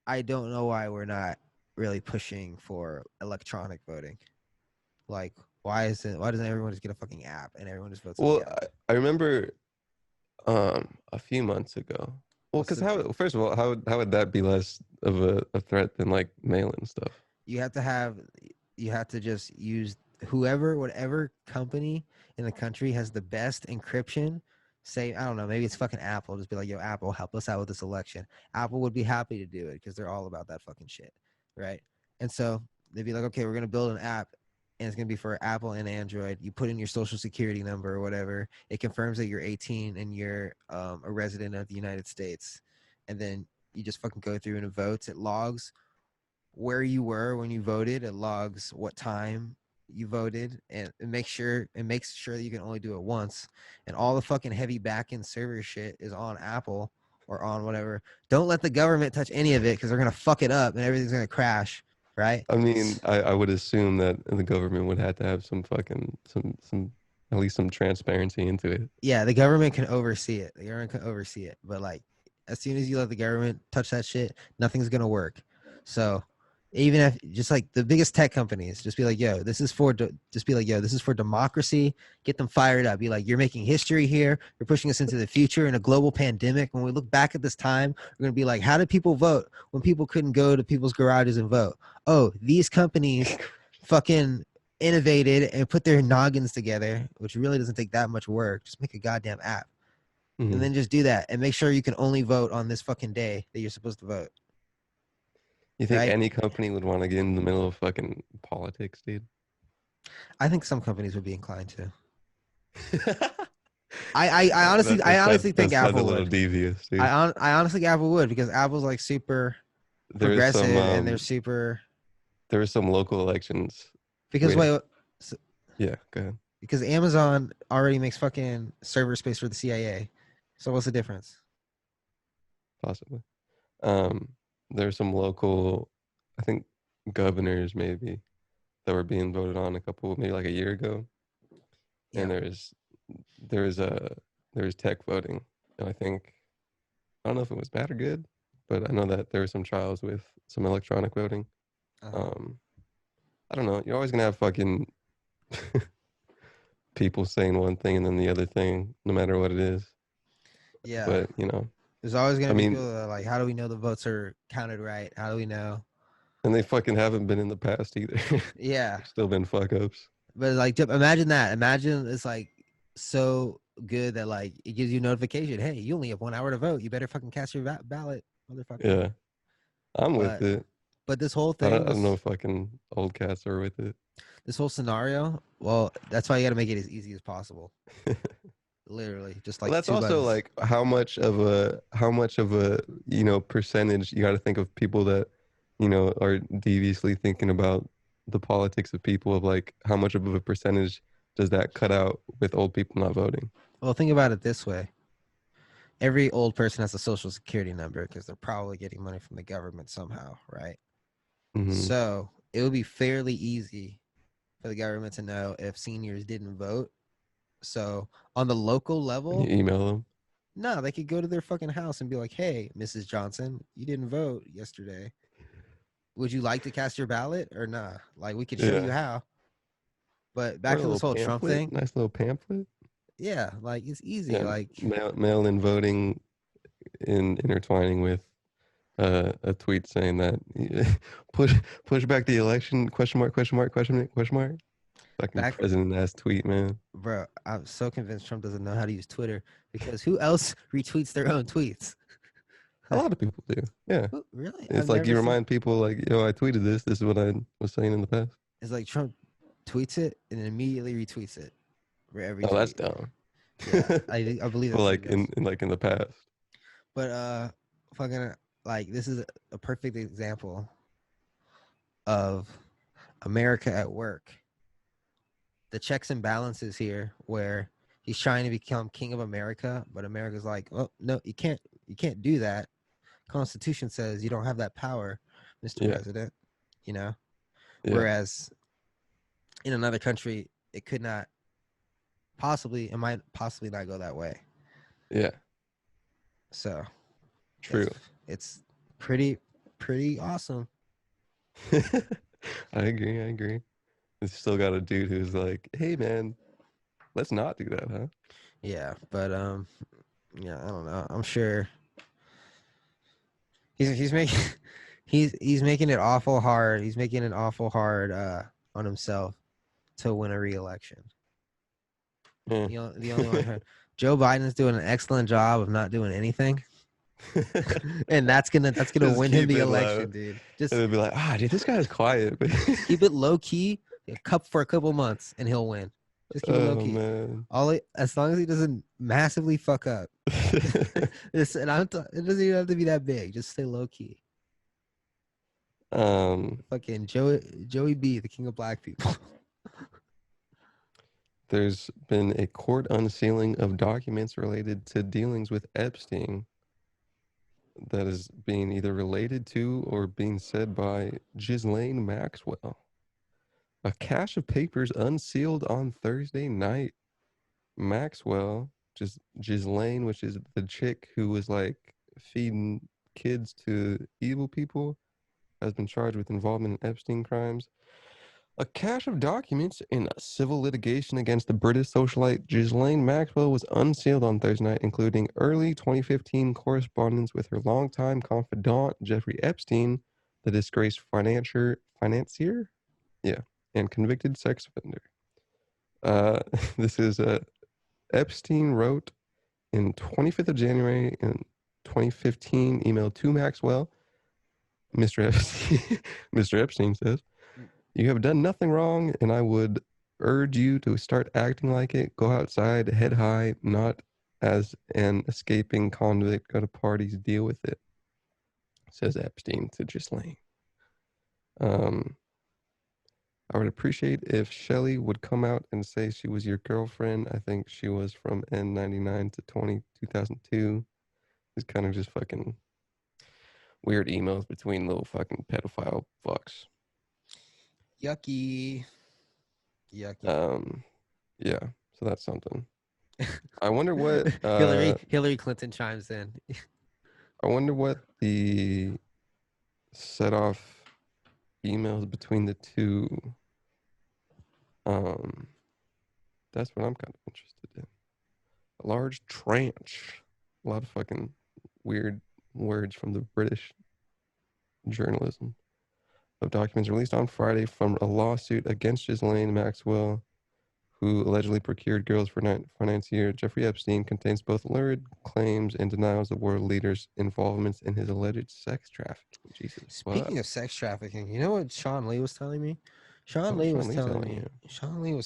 I don't know why we're not really pushing for electronic voting. Like, why doesn't everyone just get a fucking app and everyone just votes?
Well, I remember, a few months ago. Well, because first of all, how would that be less of a threat than like mail-in stuff? You have
to just use whatever company in the country has the best encryption. Say, I don't know, maybe it's fucking Apple. Just be like, yo, Apple, help us out with this election. Apple would be happy to do it because they're all about that fucking shit, right? And so they'd be like, okay, we're gonna build an app, and it's gonna be for Apple and Android. You put in your social security number or whatever. It confirms that you're 18 and you're a resident of the United States, and then you just fucking go through and it votes. It logs where you were when you voted. It logs what time you voted, and it makes sure that you can only do it once. And all the fucking heavy back-end server shit is on Apple or on whatever. Don't let the government touch any of it because they're gonna fuck it up and everything's gonna crash, right?
I mean, I would assume that the government would have to have some fucking some at least some transparency into it.
Yeah, the government can oversee it. But like, as soon as you let the government touch that shit, nothing's gonna work. So even if just like the biggest tech companies, just be like, yo, this is for democracy. Get them fired up. Be like, you're making history here. You're pushing us into the future in a global pandemic. When we look back at this time, we're going to be like, how did people vote when people couldn't go to people's garages and vote? Oh, these companies fucking innovated and put their noggins together, which really doesn't take that much work. Just make a goddamn app. Mm-hmm. And then just do that and make sure you can only vote on this fucking day that you're supposed to vote.
You think any company would want to get in the middle of fucking politics, dude?
I think some companies would be inclined to. I honestly think Apple would. A little
devious, dude.
I honestly think Apple would, because Apple's like super progressive and they're super.
There were some local elections.
Because
yeah, go ahead.
Because Amazon already makes fucking server space for the CIA. So what's the difference?
possibly. There's some local, I think, governors maybe that were being voted on maybe like a year ago, and
Yeah.
there was tech voting, and I don't know if it was bad or good, but I know that there were some trials with some electronic voting.
Uh-huh.
Um, I don't know. You're always gonna have fucking people saying one thing and then the other thing, no matter what it is.
Yeah.
But
There's always
I
gonna be
mean,
people that are like, how do we know the votes are counted right? How do we know?
and they fucking haven't been in the past either.
Yeah.
Still been fuck ups.
But like, imagine that. Imagine it's like so good that like it gives you notification. Hey, you only have 1 hour to vote. You better fucking cast your ballot, motherfucker.
Yeah, I'm with
But
it.
this whole
I
thing,
don't, I don't know if fucking old cats are with it.
this whole scenario. Well, that's why you got to make it as easy as possible. Literally, just
Well,
like
that's
two
also
buttons.
like how much of a percentage you got to think of people that are deviously thinking about the politics of people, of like how much of a percentage does that cut out with old people not voting?
Well, think about it this way: every old person has a social security number because they're probably getting money from the government somehow, right?
Hmm.
So it would be fairly easy for the government to know if seniors didn't vote. So on the local
And you
level,
email them.
no, they could go to their fucking house and be like, "Hey, Mrs. Johnson, you didn't vote yesterday. Would you like to cast your ballot or nah? Like, we could show you
Yeah,
how." But
or
back
a
to
little
this whole Trump
pamphlet,
thing,
nice little pamphlet.
yeah, like it's easy.
Yeah,
Like,
mail-in voting intertwining with a tweet saying that push push back the election, question mark, question mark, question mark. Fucking
back,
president ass tweet, man.
bro, I'm so convinced Trump doesn't know how to use Twitter because who else retweets their own tweets?
A lot of people do. Yeah.
Really? I've
It's like
never
you
seen.
remind people like, I tweeted this. This is what I was saying in the past.
It's like Trump tweets it and then immediately retweets it for every
Oh, that's
tweet.
dumb.
Yeah, I believe
But
that's what he
like
does.
in the past.
But fucking like this is a perfect example of America at work. The checks and balances here, where he's trying to become king of America, but America's like, oh no, you can't do that. Constitution says you don't have that power, Mr.
Yeah.
President. You know,
Yeah.
whereas in another country, it could not possibly, it might possibly not go that way.
Yeah.
So
True.
it's pretty awesome.
I agree. I agree. It's still got a dude who's like, hey man, let's not do that, huh?
Yeah, but yeah, I don't know. I'm sure he's making he's making it awful hard. He's making it awful hard on himself to win a re-election.
Yeah.
The only one trying. Joe Biden's doing an excellent job of not doing anything, and that's gonna
Just
win him
keep
the
it low.
election, dude. Just
And they'd be like, dude, this guy's quiet.
keep it low key, for a couple months, and he'll win. Just keep it low
Oh
key.
man.
As long as he doesn't massively fuck up. It doesn't even have to be that big. Just stay low key.
um
Fucking Joey B, the king of black people.
There's been a court unsealing of documents related to dealings with Epstein that is being either related to or being said by Ghislaine Maxwell. A cache of papers unsealed on Thursday night. Maxwell, just Ghislaine, which is the chick who was like feeding kids to evil people, has been charged with involvement in Epstein crimes. A cache of documents in a civil litigation against the British socialite Ghislaine Maxwell was unsealed on Thursday night, including early 2015 correspondence with her longtime confidant, Jeffrey Epstein, the disgraced financier? Yeah, and convicted sex offender. This is Epstein wrote in 25th of January in 2015, email to Maxwell. Mr. Epstein, Mr. Epstein says, you have done nothing wrong, and I would urge you to start acting like it. Go outside, head high, not as an escaping convict. Go to parties, deal with it, says Epstein to Ghislaine. I would appreciate if Shelly would come out and say she was your girlfriend. I think she was from N99 to 2002. He's kind of just fucking weird emails between little fucking pedophile fucks.
Yucky. Yucky.
Yeah. So that's something. I wonder what
Hillary Clinton chimes in.
I wonder what the set off emails between the two. That's what I'm kind of interested in. A large tranche. A lot of fucking weird words from the British journalism of documents released on Friday from a lawsuit against Ghislaine Maxwell, who allegedly procured girls for financier Jeffrey Epstein, contains both lurid claims and denials of world leaders' involvements in his alleged sex trafficking. Jesus.
Speaking of sex trafficking, you know what Sean Lee was telling me? Sean Lee was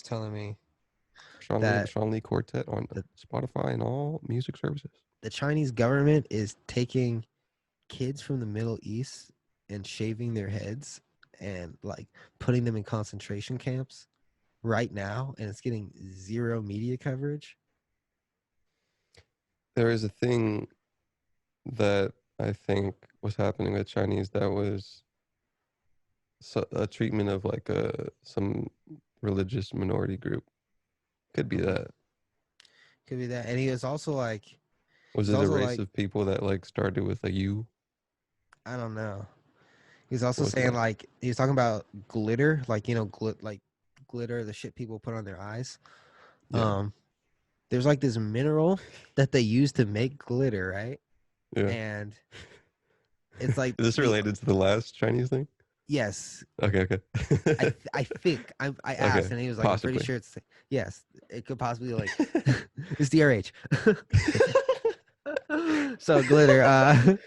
telling me that
Sean Lee Quartet on Spotify and all music services.
The Chinese government is taking kids from the Middle East and shaving their heads and like putting them in concentration camps right now, and it's getting zero media coverage.
There is a thing that I think was happening with Chinese that was a treatment of like some religious minority group. Could be that.
Could be that. And he was also like,
was it a race of people that like started with a U?
I don't know. He's also saying like, he was talking about glitter, like, you know, glitter, the shit people put on their eyes. Yeah. There's like this mineral that they use to make glitter, right?
Yeah.
And it's like,
is this related to the last Chinese thing?
Yes.
Okay.
I think I asked, okay. And he was like, possibly. I'm pretty sure it's yes. It could possibly like it's DRH. So glitter.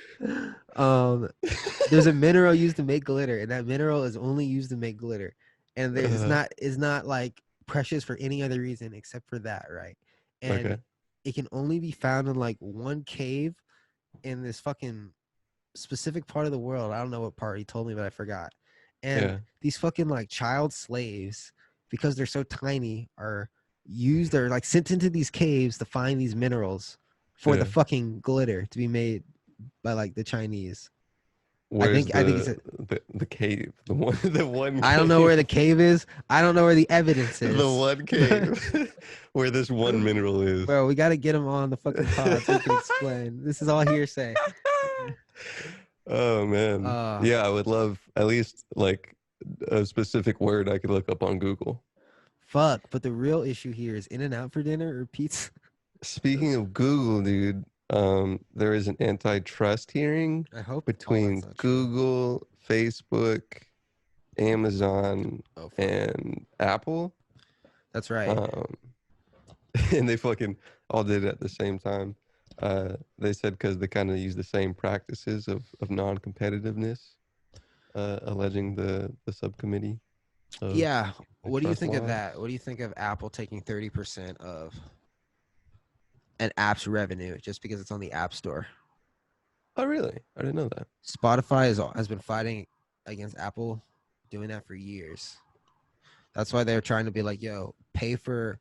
There's a mineral used to make glitter, and that mineral is only used to make glitter, and it's not like precious for any other reason except for that, right? And it can only be found in like one cave in this fucking specific part of the world. I don't know what part he told me, but I forgot. And these fucking like child slaves, because they're so tiny, are used or like sent into these caves to find these minerals for the fucking glitter to be made by like the Chinese. I think it's
the cave. The one
I don't know where the cave is. I don't know where the evidence is.
The one cave where this one mineral is.
Bro, we got to get him on the fucking pod so he can explain. This is all hearsay.
Oh man. Yeah, I would love at least like a specific word I could look up on Google.
Fuck, but the real issue here is In-N-Out for dinner or pizza.
Speaking of Google, dude, there is an antitrust hearing between Google, Facebook, Amazon, and Apple.
That's right.
And they fucking all did it at the same time. They said because they kind of use the same practices of non-competitiveness, alleging the subcommittee.
Yeah. What do you think of that? What do you think of Apple taking 30% of an app's revenue just because it's on the App Store?
Oh, really? I didn't know that.
Spotify has been fighting against Apple doing that for years. That's why they're trying to be like, yo, pay for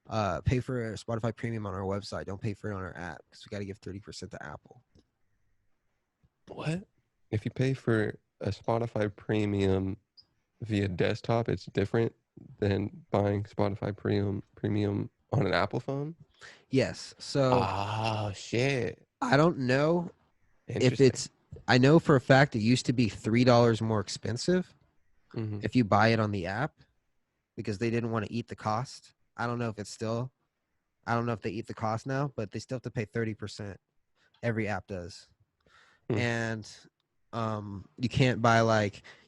a Spotify Premium on our website. Don't pay for it on our app because we got to give 30% to Apple.
What? If you pay for a Spotify Premium via desktop, it's different than buying Spotify Premium on an Apple phone?
Yes. So.
Oh, shit.
I don't know if it's. I know for a fact it used to be $3 more expensive if you buy it on the app because they didn't want to eat the cost. I don't know if it's still. I don't know if they eat the cost now, but they still have to pay 30%. Every app does. And you can't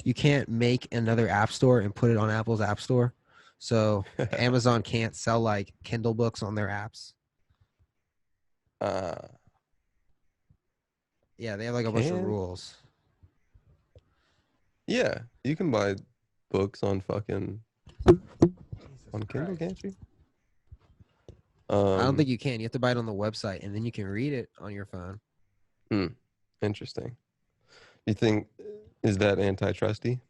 you can't make another app store and put it on Apple's app store. So Amazon can't sell like Kindle books on their apps. Yeah, they have like a bunch of rules.
Yeah, you can buy books on fucking Kindle, can't you?
I don't think you can. You have to buy it on the website, and then you can read it on your phone.
Interesting. You think is that antitrusty?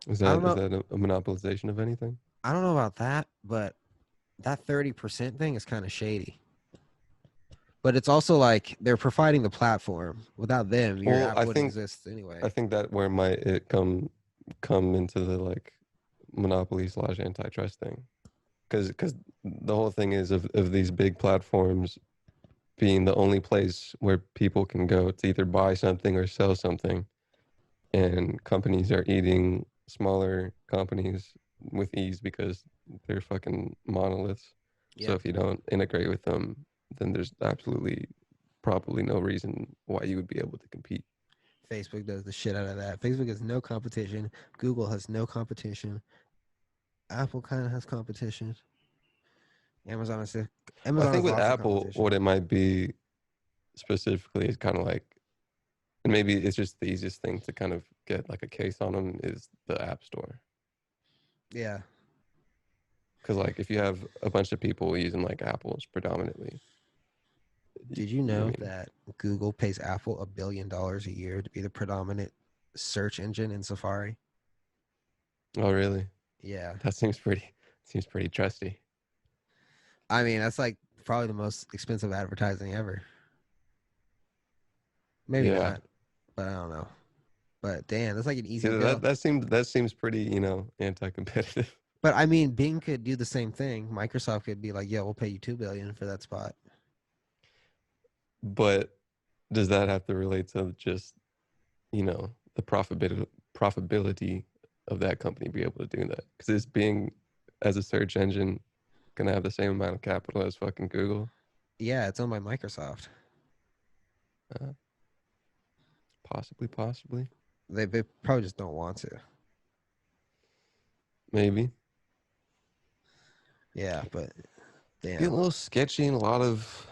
Is that a monopolization of anything?
I don't know about that, but that 30% thing is kind of shady. But it's also like they're providing the platform. Without them, your
Well,
app wouldn't exist anyway.
I think that where might it come into the like monopoly / antitrust thing, because the whole thing is of these big platforms being the only place where people can go to either buy something or sell something, and companies are eating smaller companies with ease because they're fucking monoliths. So
Yeah.
if you don't integrate with them, then there's probably no reason why you would be able to compete.
Facebook does the shit out of that. Facebook has no competition. Google has no competition. Apple kind of has competition. Amazon is
I
Amazon
think
has
with
lots of
Apple,
competition.
what it might be specifically is kind of like, and maybe it's just the easiest thing to kind of get like a case on them is the App Store.
Yeah.
Because like if you have a bunch of people using like Apples predominantly.
Did you know that Google pays Apple $1 billion a year to be the predominant search engine in Safari?
Oh really?
Yeah.
That seems pretty trusty.
I mean, that's like probably the most expensive advertising ever. Maybe
Yeah.
not, but I don't know. But damn, that's like an easy
Yeah,
bill.
that seems pretty, anti-competitive.
But I mean, Bing could do the same thing. Microsoft could be like, "Yeah, we'll pay you $2 billion for that spot."
But does that have to relate to just, the profitability of that company be able to do that? Because it's Bing as a search engine gonna have the same amount of capital as fucking Google.
Yeah, it's owned by Microsoft.
Uh, possibly.
They probably just don't want to.
Maybe.
Yeah, but
Getting a
damn.
little sketchy in a lot of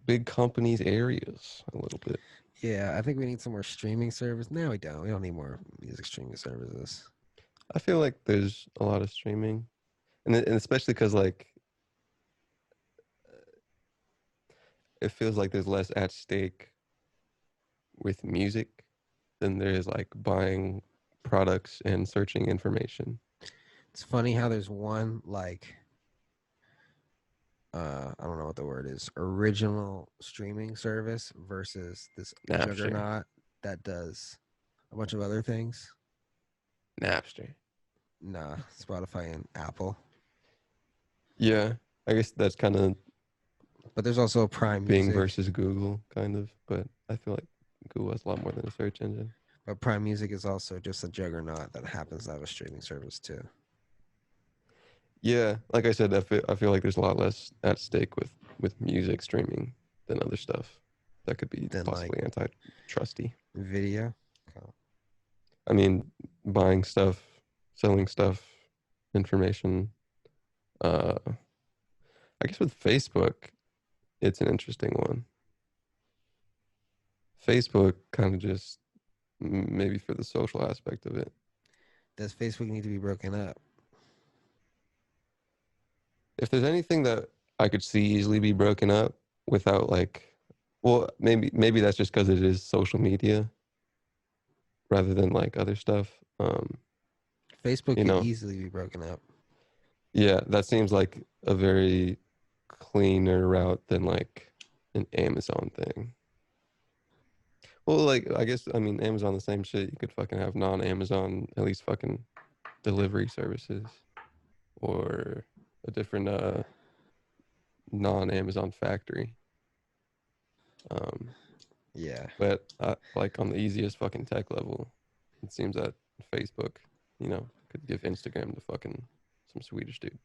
big companies' areas a little bit.
Yeah, I think we need some more streaming service. No, we don't. We don't need more music streaming services.
I feel like there's a lot of streaming, and especially because like it feels like there's less at stake with music than there is like buying products and searching information.
It's funny how there's one like I don't know what the word is, original streaming service versus this
Napster.
juggernaut that does a bunch of other things.
Napster.
Nah, Spotify and Apple.
Yeah, I guess that's kind of
But there's also Prime
Bing
Music.
versus Google, kind of. But I feel like Google has a lot more than a search engine.
But Prime Music is also just a juggernaut that happens to have a streaming service too.
Yeah, like I said, I feel like there's a lot less at stake with music streaming than other stuff that could be
Than,
possibly antitrusty.
Video.
I mean, buying stuff, selling stuff, information. I guess with Facebook, it's an interesting one. Facebook kind of just maybe for the social aspect of it.
Does Facebook need to be broken up?
If there's anything that I could see easily be broken up without like, well, maybe that's just because it is social media rather than like other stuff.
Facebook could easily be broken up.
Yeah, that seems like a very cleaner route than like an Amazon thing. Well, like I guess I mean Amazon the same shit. You could fucking have non-Amazon at least fucking delivery services or a different non-Amazon factory.
Yeah.
But like on the easiest fucking tech level, it seems that Facebook, could give Instagram to fucking some Swedish dude.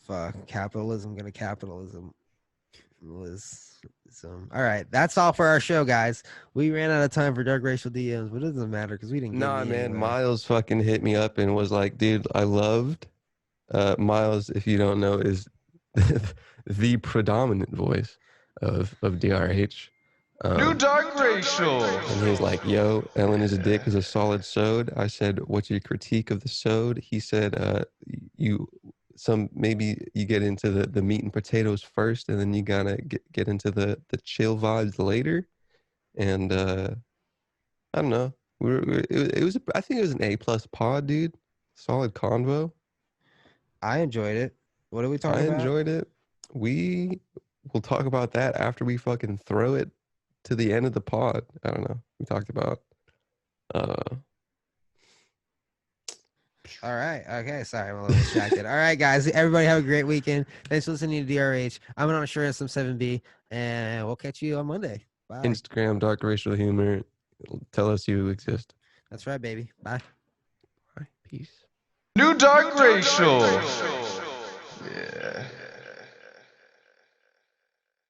Fuck, capitalism gonna capitalism. All right, that's all for our show, guys. We ran out of time for Dark Racial DMs, but it doesn't matter because we didn't get
Nah,
any
man,
anyway.
Miles fucking hit me up and was like, dude, I loved Miles, if you don't know, is the predominant voice of DRH.
New Dark Racial.
And he was like, yo, Ellen is a dick is a solid sode. I said, what's your critique of the sode? He said, maybe you get into the meat and potatoes first, and then you gotta get into the chill vibes later. And I don't know. It was I think it was an A+ pod, dude. Solid convo.
I enjoyed it. What are we talking
I
about?
enjoyed it. We we'll talk about that after we fucking throw it to the end of the pod. I don't know. We talked about
All right. Okay. Sorry, I'm a little distracted. All right, guys. Everybody have a great weekend. Thanks for listening to DRH. I'm on sure some 7B, and we'll catch you on Monday. Bye.
Instagram, Dr. Racial Humor. Tell us you exist.
That's right, baby. Bye.
Bye. Peace.
New Dark Racial.